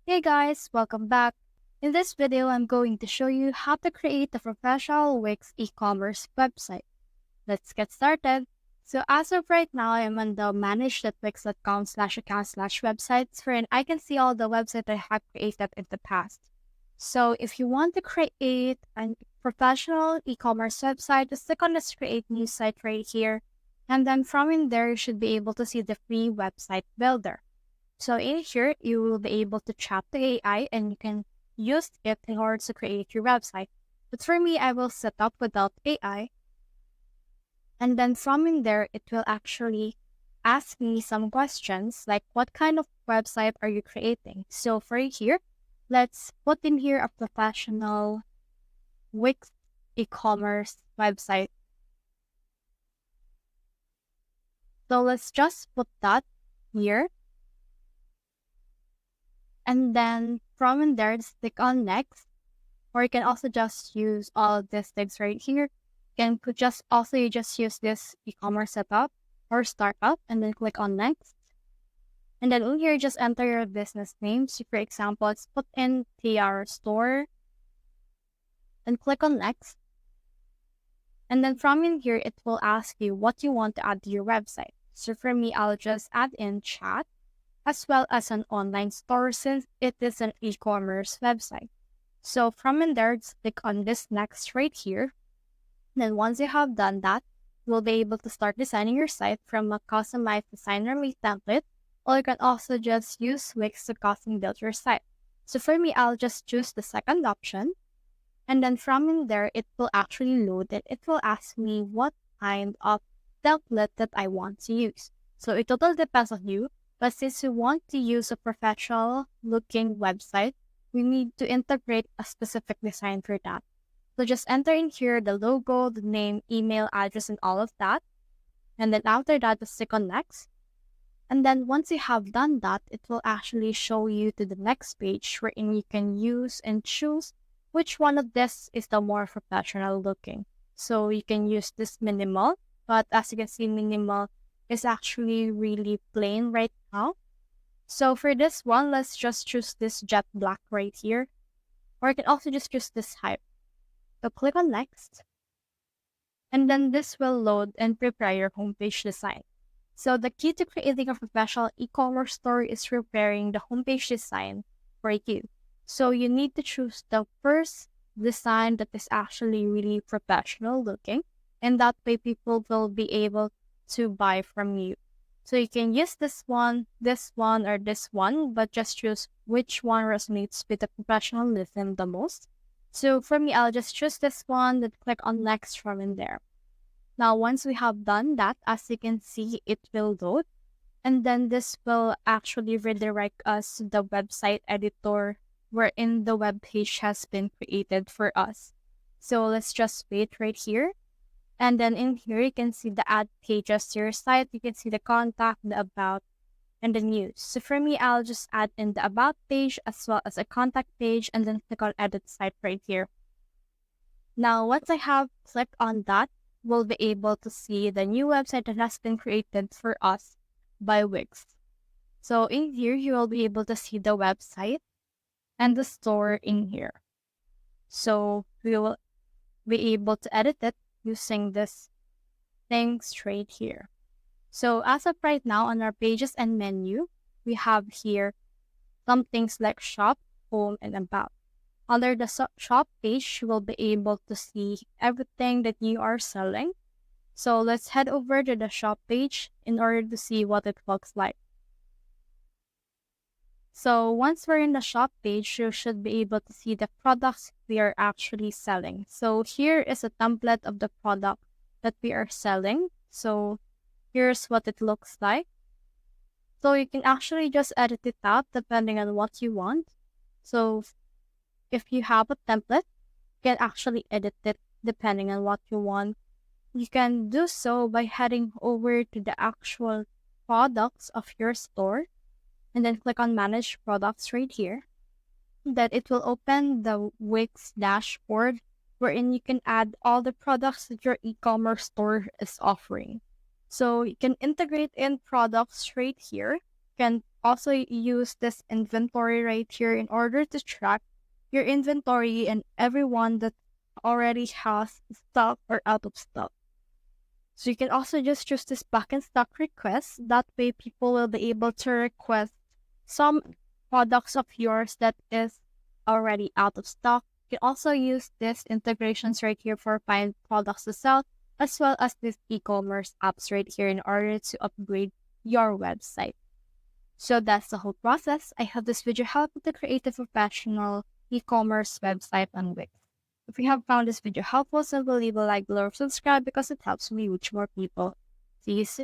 Hey guys, welcome back. In this video, I'm going to show you how to create a professional Wix e-commerce website. Let's get started. So as of right now, I'm on the manage.wix.com/account/websites wherein I can see all the websites I have created in the past. So if you want to create a professional e-commerce website, just click on this create new site right here. And then from in there, you should be able to see the free website builder. So in here, you will be able to chat the AI and you can use it in order to create your website. But for me, I will set up without AI. And then from in there, it will actually ask me some questions like what kind of website are you creating? So for here, let's put in here a professional Wix e-commerce website. So let's just put that here. And then from in there, just click on next. Or you can also just use all of these things right here. You can you just use this e-commerce setup or startup and then click on next. And then in here, just enter your business name. So for example, let's put in TR store and click on next. And then from in here, it will ask you what you want to add to your website. So for me, I'll just add in chat as well as an online store since it is an e-commerce website. So from in there, just click on this next right here. Then once you have done that, you'll be able to start designing your site from a customized designer-made template, or you can also just use Wix to custom build your site. So for me, I'll just choose the second option. And then from in there, it will actually load it. It will ask me what kind of template that I want to use. So it totally depends on you. But since you want to use a professional looking website, we need to integrate a specific design for that. So just enter in here the logo, the name, email, address, and all of that. And then after that, just click on next. And then once you have done that, it will actually show you to the next page wherein you can use and choose which one of this is the more professional looking. So you can use this minimal, but as you can see, minimal is actually really plain right now. So for this one, let's just choose this jet black right here. Or you can also just choose this hype. So click on next. And then this will load and prepare your homepage design. So the key to creating a professional e-commerce store is preparing the homepage design for you. So you need to choose the first design that is actually really professional looking. And that way people will be able to buy from you. So you can use this one, or this one, but just choose which one resonates with the professionalism the most. So for me, I'll just choose this one, then click on next from in there. Now, once we have done that, as you can see, it will load. And then this will actually redirect us to the website editor wherein the web page has been created for us. So let's just wait right here. And then in here, you can see the add pages to your site. You can see the contact, the about, and the news. So for me, I'll just add in the about page as well as a contact page and then click on edit site right here. Now, once I have clicked on that, we'll be able to see the new website that has been created for us by Wix. So in here, you will be able to see the website and the store in here. So we will be able to edit it using this thing straight here. So as of right now on our pages and menu, we have here some things like shop, home, and about. Under the shop page, you will be able to see everything that you are selling. So let's head over to the shop page in order to see what it looks like. So once we're in the shop page, you should be able to see the products we are actually selling. So here is a template of the product that we are selling. So here's what it looks like. So you can actually just edit it out depending on what you want. So if you have a template, you can actually edit it depending on what you want. You can do so by heading over to the actual products of your store and then click on manage products right here. Then it will open the Wix dashboard wherein you can add all the products that your e-commerce store is offering. So you can integrate in products right here. can also use this inventory right here in order to track your inventory and everyone that already has stock or out of stock. So you can also just choose this back in stock request. That way people will be able to request some products of yours that is already out of stock. You can also use this integrations right here for find products to sell, as well as this e-commerce apps right here in order to upgrade your website. So that's the whole process. I hope this video helped you to create a professional e-commerce website on Wix. If you have found this video helpful, simply leave a like below or subscribe because it helps me reach more people. See you soon.